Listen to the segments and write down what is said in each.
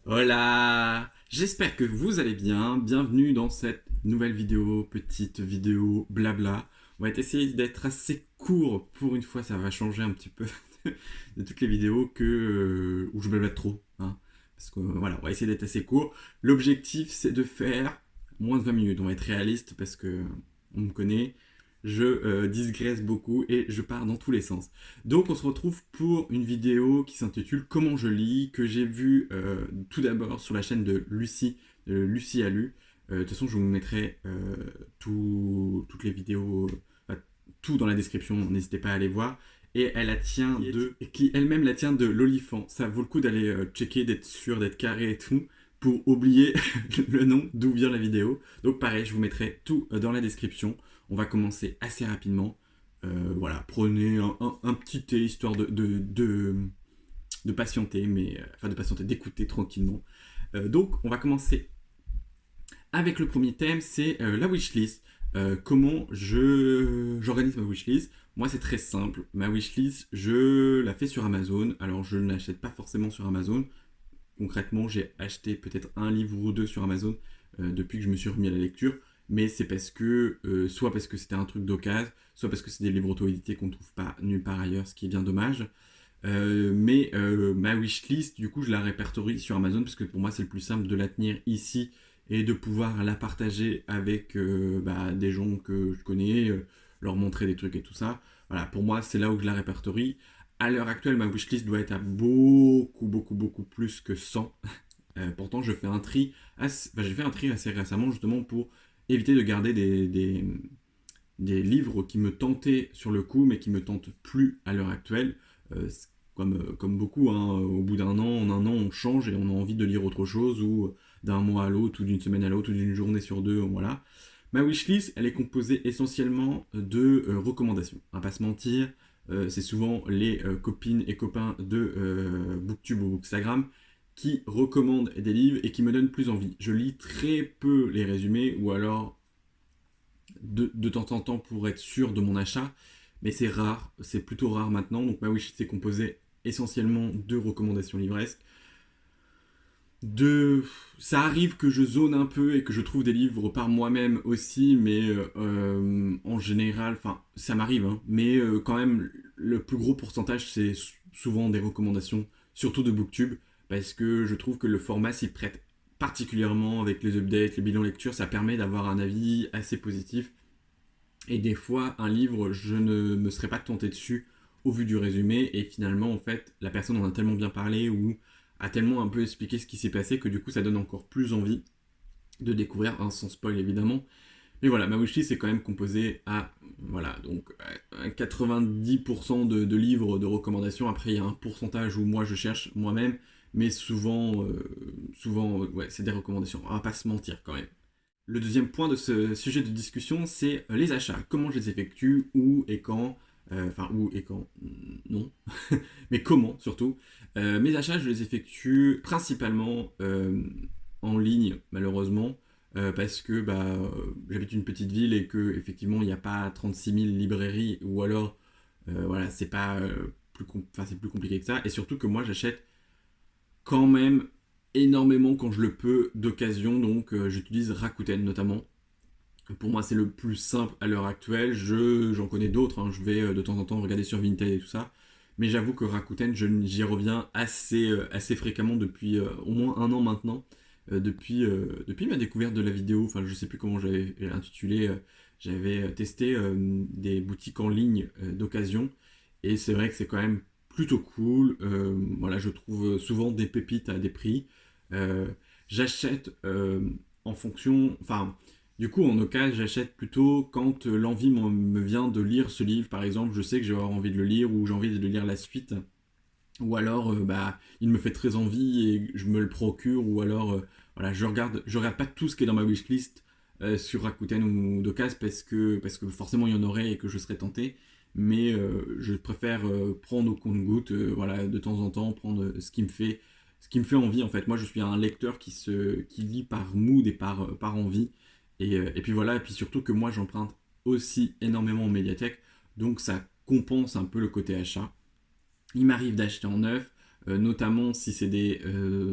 Hola! J'espère que vous allez bien. Bienvenue dans cette nouvelle vidéo, petite vidéo blabla. On va essayer d'être assez court. Pour une fois, ça va changer un petit peu de toutes les vidéos où je blablate trop, hein. Parce que voilà, on va essayer d'être assez court. L'objectif, c'est de faire moins de 20 minutes. On va être réaliste parce que on me connaît. Je digresse beaucoup et je pars dans tous les sens. Donc on se retrouve pour une vidéo qui s'intitule Comment je lis, que j'ai vue tout d'abord sur la chaîne de Lucie a lu. De toute façon, je vous mettrai toutes les vidéos, tout dans la description, n'hésitez pas à aller voir. Et elle la tient qui elle-même la tient de l'olifant. Ça vaut le coup d'aller checker, d'être sûr, d'être carré et tout, pour oublier le nom d'où vient la vidéo. Donc pareil, je vous mettrai tout dans la description. On va commencer assez rapidement. Voilà, prenez un petit thé histoire de patienter, enfin de patienter, d'écouter tranquillement. Donc, on va commencer avec le premier thème, c'est la wishlist. Comment j'organise ma wishlist. Moi, c'est très simple. Ma wishlist, je la fais sur Amazon. Alors, je ne l'achète pas forcément sur Amazon. Concrètement, j'ai acheté peut-être un livre ou deux sur Amazon depuis que je me suis remis à la lecture. Mais c'est parce que, soit parce que c'était un truc d'occasion, soit parce que c'est des livres auto-édités qu'on ne trouve pas nulle part ailleurs, ce qui est bien dommage. Ma wishlist, du coup, je la répertorie sur Amazon parce que pour moi, c'est le plus simple de la tenir ici et de pouvoir la partager avec des gens que je connais, leur montrer des trucs et tout ça. Voilà, pour moi, c'est là où je la répertorie. À l'heure actuelle, ma wishlist doit être à beaucoup plus que 100. Pourtant, j'ai fait un tri assez récemment justement pour éviter de garder des livres qui me tentaient sur le coup, mais qui me tentent plus à l'heure actuelle. Comme beaucoup, hein, au bout d'un an, en un an, on change et on a envie de lire autre chose, ou d'un mois à l'autre, ou d'une semaine à l'autre, ou d'une journée sur deux, voilà. Ma wishlist, elle est composée essentiellement de recommandations. On va pas se mentir, c'est souvent les copines et copains de Booktube ou Bookstagram qui recommandent des livres et qui me donnent plus envie. Je lis très peu les résumés, ou alors de temps en temps pour être sûr de mon achat, mais c'est rare, c'est plutôt rare maintenant. Donc ma wishlist est composée essentiellement de recommandations livresques. Ça arrive que je zone un peu et que je trouve des livres par moi-même aussi, mais en général, enfin ça m'arrive, hein, mais quand même le plus gros pourcentage c'est souvent des recommandations, surtout de Booktube, parce que je trouve que le format s'y prête particulièrement avec les updates, les bilans lecture, ça permet d'avoir un avis assez positif. Et des fois, un livre, je ne me serais pas tenté dessus au vu du résumé, et finalement, en fait, la personne en a tellement bien parlé ou a tellement un peu expliqué ce qui s'est passé que du coup, ça donne encore plus envie de découvrir, sans spoil évidemment. Mais voilà, ma wishlist est quand même composée à, voilà, donc 90% de livres de recommandations. Après, il y a un pourcentage où moi je cherche moi-même, mais souvent, ouais, c'est des recommandations. On va pas se mentir quand même. Le deuxième point de ce sujet de discussion, c'est les achats. Comment je les effectue, où et quand. Enfin, où et quand, non. Mais comment, surtout. Mes achats, je les effectue principalement en ligne, malheureusement. Parce que j'habite une petite ville et que effectivement il n'y a pas 36 000 librairies, ou alors voilà, c'est pas c'est plus compliqué que ça. Et surtout que moi j'achète quand même énormément quand je le peux d'occasion, donc j'utilise Rakuten notamment. Pour moi, c'est le plus simple à l'heure actuelle. J'en connais d'autres, hein. Je vais de temps en temps regarder sur Vinted et tout ça. Mais j'avoue que Rakuten, j'y reviens assez fréquemment depuis au moins un an maintenant. Depuis ma découverte de la vidéo, enfin, je sais plus comment j'avais intitulé. J'avais testé des boutiques en ligne d'occasion. Et c'est vrai que c'est quand même plutôt cool. Voilà, je trouve souvent des pépites à des prix. Euh, J'achète en fonction. Enfin, du coup, en occasion, j'achète plutôt quand l'envie me vient de lire ce livre. Par exemple, je sais que j'ai envie de le lire, ou j'ai envie de lire la suite. Ou alors, il me fait très envie et je me le procure. Ou alors, voilà, je regarde pas tout ce qui est dans ma wishlist sur Rakuten ou d'occasion parce que forcément il y en aurait et que je serais tenté. Mais je préfère prendre au compte-goutte, voilà, de temps en temps, prendre ce qui me fait envie en fait. Moi, je suis un lecteur qui lit par mood et par envie. Et puis voilà, et puis surtout que moi, j'emprunte aussi énormément en médiathèque, donc ça compense un peu le côté achat. Il m'arrive d'acheter en neuf, notamment si c'est des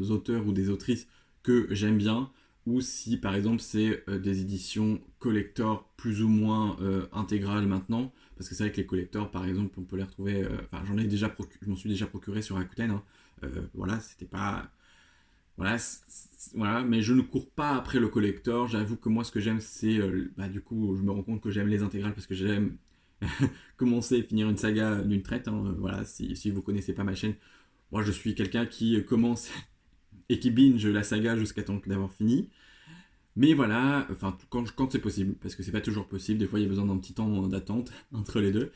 auteurs ou des autrices que j'aime bien, ou si par exemple c'est des éditions collector plus ou moins intégrales maintenant, parce que c'est vrai que les collectors par exemple on peut les retrouver, enfin je m'en suis déjà procuré sur Rakuten, hein. Voilà, c'était pas, voilà, voilà, mais je ne cours pas après le collector. J'avoue que moi, ce que j'aime, c'est, bah, du coup, je me rends compte que j'aime les intégrales parce que j'aime commencer et finir une saga d'une traite, hein. Voilà, si vous connaissez pas ma chaîne, moi, je suis quelqu'un qui commence et qui binge la saga jusqu'à temps d'avoir fini. Mais voilà, enfin, quand c'est possible, parce que c'est pas toujours possible. Des fois, il y a besoin d'un petit temps d'attente entre les deux.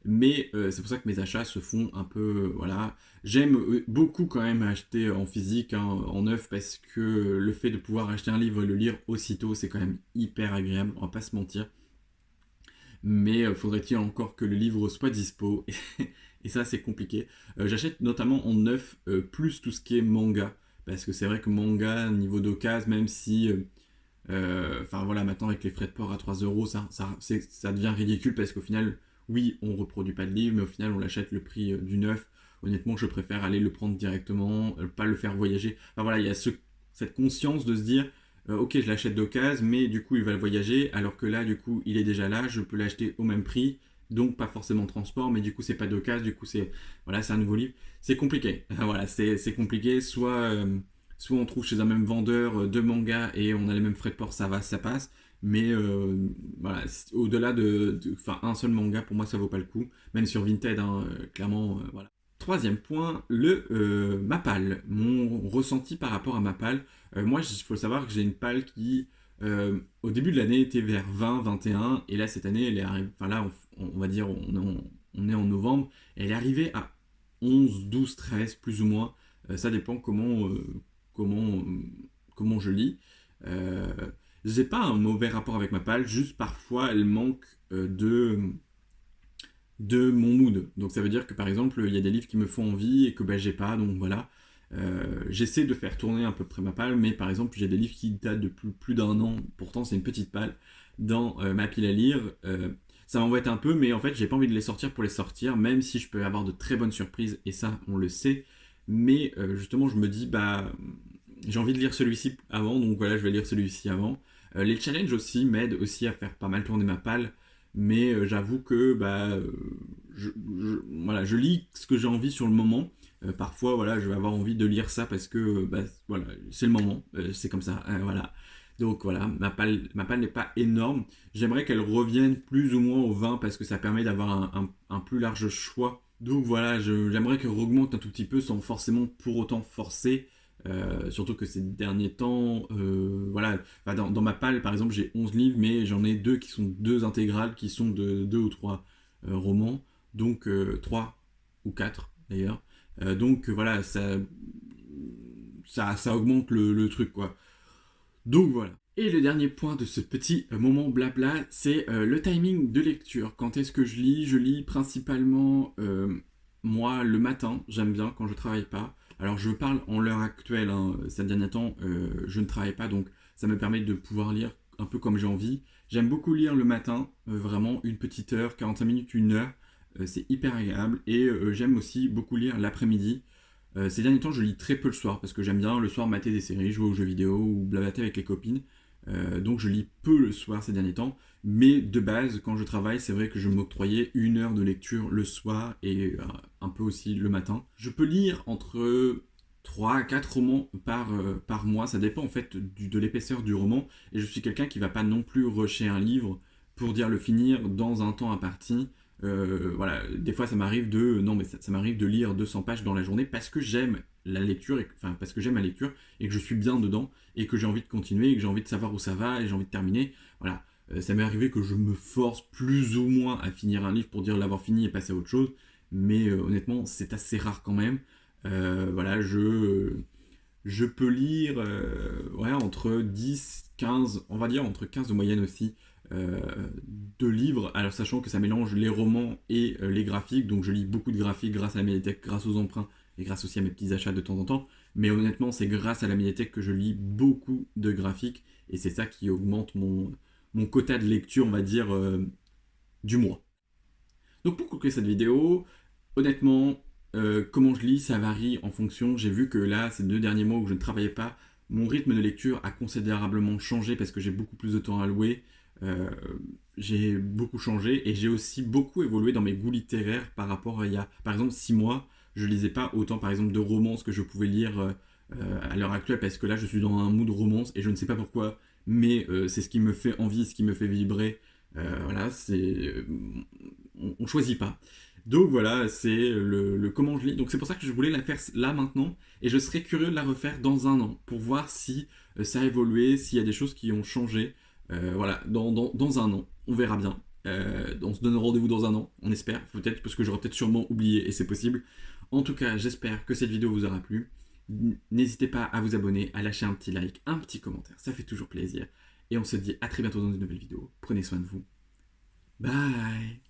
Mais c'est pour ça que mes achats se font un peu, voilà. J'aime beaucoup quand même acheter en physique, hein, en neuf, parce que le fait de pouvoir acheter un livre et le lire aussitôt, c'est quand même hyper agréable, on va pas se mentir. Mais faudrait-il encore que le livre soit dispo, et ça c'est compliqué. J'achète notamment en neuf plus tout ce qui est manga, parce que c'est vrai que manga, niveau d'occasion, même si enfin voilà, maintenant avec les frais de port à 3 euros, ça devient ridicule parce qu'au final, oui, on reproduit pas de livre, mais au final, on l'achète le prix du neuf. Honnêtement, je préfère aller le prendre directement, pas le faire voyager. Enfin voilà, il y a cette conscience de se dire, ok, je l'achète d'occasion, mais du coup, il va le voyager, alors que là, du coup, il est déjà là, je peux l'acheter au même prix, donc pas forcément de transport, mais du coup, c'est pas d'occasion, du coup, c'est voilà, c'est un nouveau livre. C'est compliqué. Voilà, c'est compliqué. Soit on trouve chez un même vendeur deux mangas et on a les mêmes frais de port, ça va, ça passe. Mais voilà, au-delà enfin, un seul manga, pour moi, ça vaut pas le coup. Même sur Vinted, hein, clairement, voilà. Troisième point, le Mapal. Mon ressenti par rapport à Mapal. Moi, il faut savoir que j'ai une palle qui, au début de l'année, était vers 20, 21. Et là, cette année, elle est arrivée. Enfin, là, on va dire, on est en novembre. Elle est arrivée à 11, 12, 13, plus ou moins. Ça dépend comment, comment je lis. Euh, j'ai pas un mauvais rapport avec ma palle, juste parfois elle manque de mon mood. Donc ça veut dire que par exemple, il y a des livres qui me font envie et que ben, j'ai pas, donc voilà. J'essaie de faire tourner à peu près ma palle, mais par exemple, j'ai des livres qui datent de plus d'un an, pourtant c'est une petite palle, dans ma pile à lire. Ça m'embête un peu, mais en fait, j'ai pas envie de les sortir pour les sortir, même si je peux avoir de très bonnes surprises, et ça, on le sait. Mais justement, je me dis, bah, j'ai envie de lire celui-ci avant, donc voilà, je vais lire celui-ci avant. Les challenges aussi m'aident aussi à faire pas mal tourner ma palle, mais j'avoue que bah, voilà, je lis ce que j'ai envie sur le moment. Parfois, voilà, je vais avoir envie de lire ça parce que bah, voilà, c'est le moment, c'est comme ça, voilà. Donc voilà, ma palle n'est pas énorme. J'aimerais qu'elle revienne plus ou moins au 20 parce que ça permet d'avoir un plus large choix. Donc voilà, j'aimerais qu'elle augmente un tout petit peu sans forcément pour autant forcer. Surtout que ces derniers temps, voilà, enfin, dans ma palle par exemple, j'ai 11 livres, mais j'en ai deux qui sont deux intégrales, qui sont de deux ou trois romans, donc 3 ou 4 d'ailleurs. Donc voilà, ça augmente le truc quoi. Donc voilà. Et le dernier point de ce petit moment blabla, c'est le timing de lecture. Quand est-ce que je lis? Je lis principalement, moi, le matin. J'aime bien quand je travaille pas. Alors je parle en l'heure actuelle, hein, ces derniers temps, je ne travaille pas, donc ça me permet de pouvoir lire un peu comme j'ai envie. J'aime beaucoup lire le matin, vraiment une petite heure, 45 minutes, une heure. C'est hyper agréable. Et j'aime aussi beaucoup lire l'après-midi. Ces derniers temps, je lis très peu le soir parce que j'aime bien le soir mater des séries, jouer aux jeux vidéo ou blablater avec les copines. Donc je lis peu le soir ces derniers temps. Mais de base, quand je travaille, c'est vrai que je m'octroyais une heure de lecture le soir et un peu aussi le matin. Je peux lire entre 3 à 4 romans par mois. Ça dépend en fait de l'épaisseur du roman. Et je suis quelqu'un qui va pas non plus rusher un livre pour dire le finir dans un temps imparti. Voilà, des fois ça m'arrive de non mais ça m'arrive de lire 200 pages dans la journée parce que j'aime la lecture, enfin parce que j'aime la lecture et que je suis bien dedans et que j'ai envie de continuer et que j'ai envie de savoir où ça va et j'ai envie de terminer. Voilà, ça m'est arrivé que je me force plus ou moins à finir un livre pour dire l'avoir fini et passer à autre chose, mais honnêtement c'est assez rare quand même. Voilà, je peux lire ouais, entre 10, 15, on va dire entre 15 de moyenne aussi, euh, de livres, alors sachant que ça mélange les romans et les graphiques, donc je lis beaucoup de graphiques grâce à la médiathèque, grâce aux emprunts et grâce aussi à mes petits achats de temps en temps, mais honnêtement c'est grâce à la médiathèque que je lis beaucoup de graphiques, et c'est ça qui augmente mon quota de lecture, on va dire, du mois. Donc pour conclure cette vidéo, honnêtement, comment je lis, ça varie en fonction. J'ai vu que là, ces 2 derniers mois où je ne travaillais pas, mon rythme de lecture a considérablement changé parce que j'ai beaucoup plus de temps à louer. Euh, j'ai beaucoup changé et j'ai aussi beaucoup évolué dans mes goûts littéraires par rapport à il y a, par exemple, 6 mois. Je lisais pas autant, par exemple, de romances que je pouvais lire à l'heure actuelle parce que là, je suis dans un mood romance et je ne sais pas pourquoi, mais c'est ce qui me fait envie, ce qui me fait vibrer. Voilà, on choisit pas. Donc voilà, c'est le comment je lis. Donc c'est pour ça que je voulais la faire là maintenant et je serais curieux de la refaire dans un an pour voir si ça a évolué, s'il y a des choses qui ont changé. Voilà, dans un an, on verra bien. On se donne rendez-vous dans un an, on espère, peut-être, parce que j'aurais peut-être sûrement oublié et c'est possible. En tout cas, j'espère que cette vidéo vous aura plu. N'hésitez pas à vous abonner, à lâcher un petit like, un petit commentaire, ça fait toujours plaisir. Et on se dit à très bientôt dans une nouvelle vidéo. Prenez soin de vous. Bye.